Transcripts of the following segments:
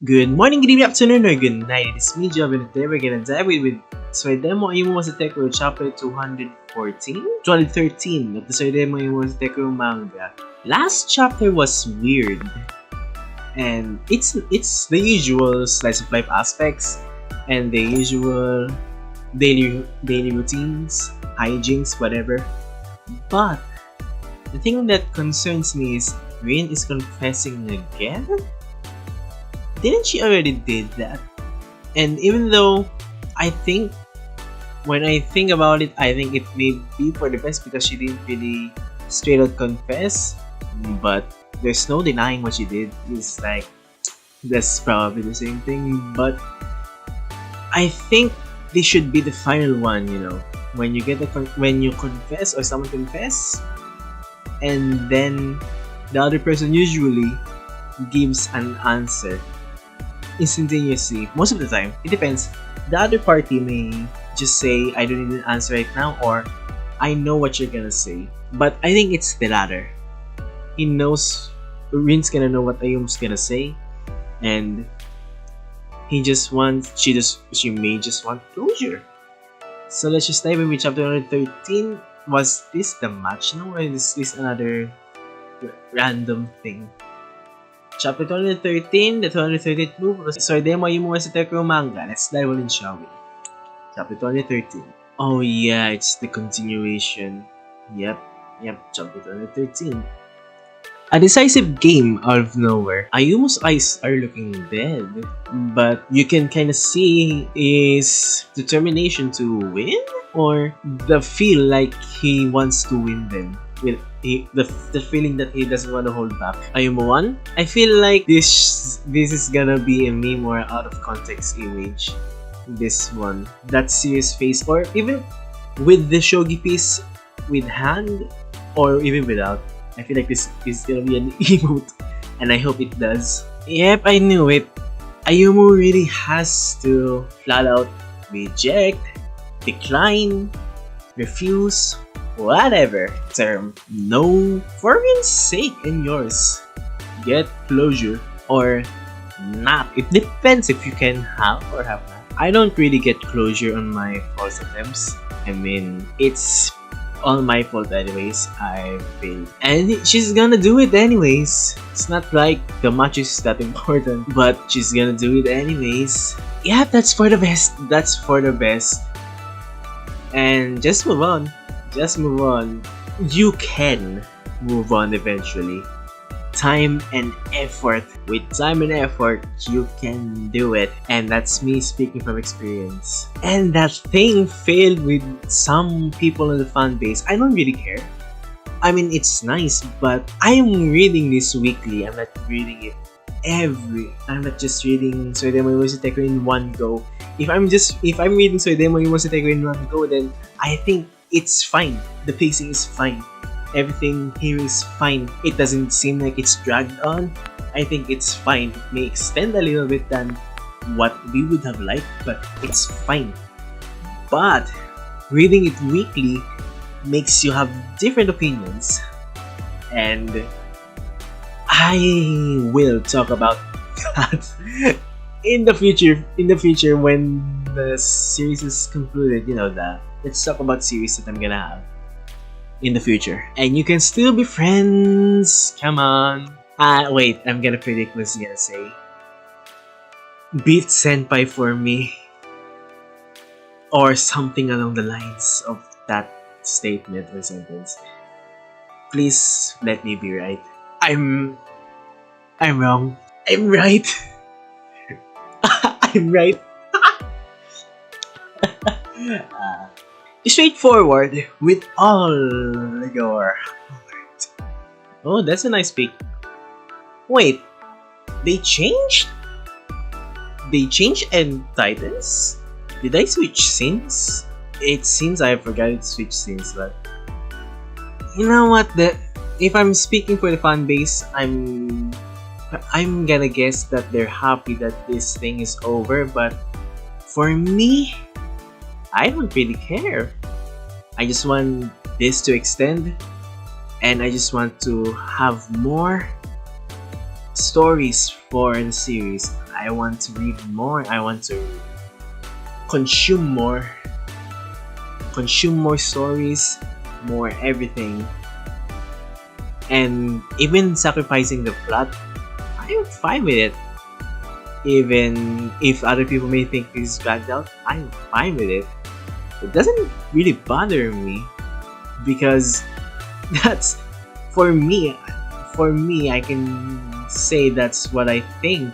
Good morning, good evening, afternoon, or good night. It is me, Job, and today we're gonna dive with Soredemo Ayumu Yosetekuru chapter 213 of the Soredemo Ayumu Yosetekuru manga. Last chapter was weird, and it's the usual slice of life aspects and the usual daily routines, hijinks, whatever. But the thing that concerns me is Rin is confessing again. Didn't she already did that? And even though when I think about it, I think it may be for the best because she didn't really straight out confess. But there's no denying what she did. It's like, that's probably the same thing. But I think this should be the final one, when you when you confess or someone confess, and then the other person usually gives an answer instantaneously. Most of the time, it depends. The other party may just say, I don't need an answer right now, or I know what you're gonna say. But I think it's the latter. He knows, Rin's gonna know what Ayumu's gonna say, and she may just want closure. So let's just dive in with chapter 113. Was this the match now, or is this another random thing? Chapter 213, the 213th move was Soredemo Ayumu Yosetekuru manga. Let's dive in, shall we? Chapter 213. Oh yeah, it's the continuation. Yep, chapter 213. A decisive game out of nowhere. Ayumu's eyes are looking dead, but you can kind of see his determination to win, or the feel like he wants to win them. The feeling that he doesn't want to hold back. Ayumu won? I feel like this is gonna be a meme or out of context image. This one. That serious face, or even with the shogi piece with hand, or even without. I feel like this is gonna be an emote, and I hope it does. Yep, I knew it. Ayumu really has to flat out reject, decline, refuse, whatever term. No, for Rin's sake and yours. Get closure or not. It depends if you can have or have not. I don't really get closure on my false attempts. I mean, it's all my fault anyways. I failed. And she's gonna do it anyways. It's not like the match is that important, but she's gonna do it anyways. Yeah, that's for the best. That's for the best. And just move on. Just move on. You can move on eventually. Time and effort. With time and effort, you can do it. And that's me speaking from experience. And that thing failed with some people in the fan base. I don't really care. I mean, it's nice, but I'm reading this weekly. I'm not reading it I'm not just reading Soredemo Yosetekuru in one go. If I'm reading Soredemo Yosetekuru in one go, then I think it's fine. The pacing is fine. Everything here is fine. It doesn't seem like it's dragged on. I think it's fine. It may extend a little bit than what we would have liked, but it's fine. But reading it weekly makes you have different opinions. And I will talk about that in the future when the series is concluded. Let's talk about series that I'm gonna have in the future. And you can still be friends. Come on. Wait, I'm gonna predict what he's gonna say. Beat Senpai for me. Or something along the lines of that statement or sentence. Please let me be right. I'm wrong. I'm right. I'm right. Straightforward with all your heart. Oh, that's a nice pick. Wait, they changed? They changed end titles? Did I switch scenes? It seems I forgot to switch scenes, but you know what? If I'm speaking for the fan base, I'm gonna guess that they're happy that this thing is over, but for me, I don't really care. I just want this to extend, and I just want to have more stories for the series. I want to read more. I want to consume more stories, more everything. And even sacrificing the plot, I'm fine with it. Even if other people may think it's dragged out, I'm fine with it. It doesn't really bother me because that's for me. For me, I can say that's what I think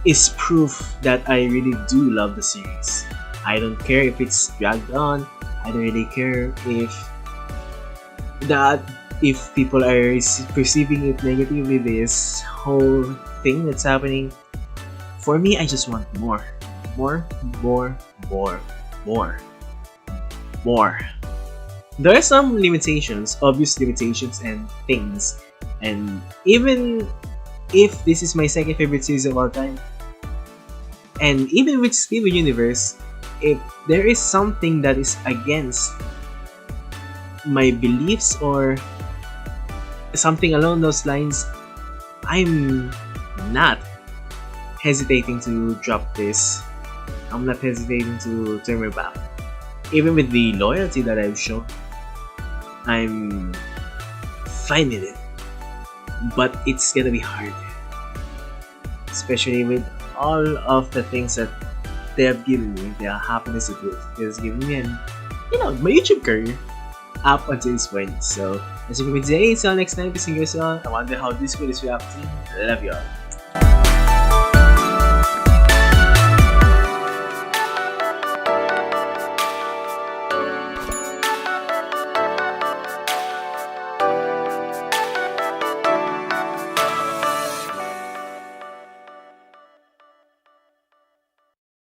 is proof that I really do love the series. I don't care if it's dragged on. I don't really care if people are perceiving it negatively, this whole thing that's happening. For me, I just want more. There are some limitations, obvious limitations and things. And even if this is my second favorite series of all time, and even with Steven Universe, if there is something that is against my beliefs or something along those lines, I'm not hesitating to drop this. I'm not hesitating to turn my back. Even with the loyalty that I've shown, I'm fine with it. But it's gonna be hard. Especially with all of the things that they have given me, the happiness it has given me, and my YouTube career up until this point. So, as you can see today, until next time, peace and grace all. I wonder how this video is reacting. I love you all.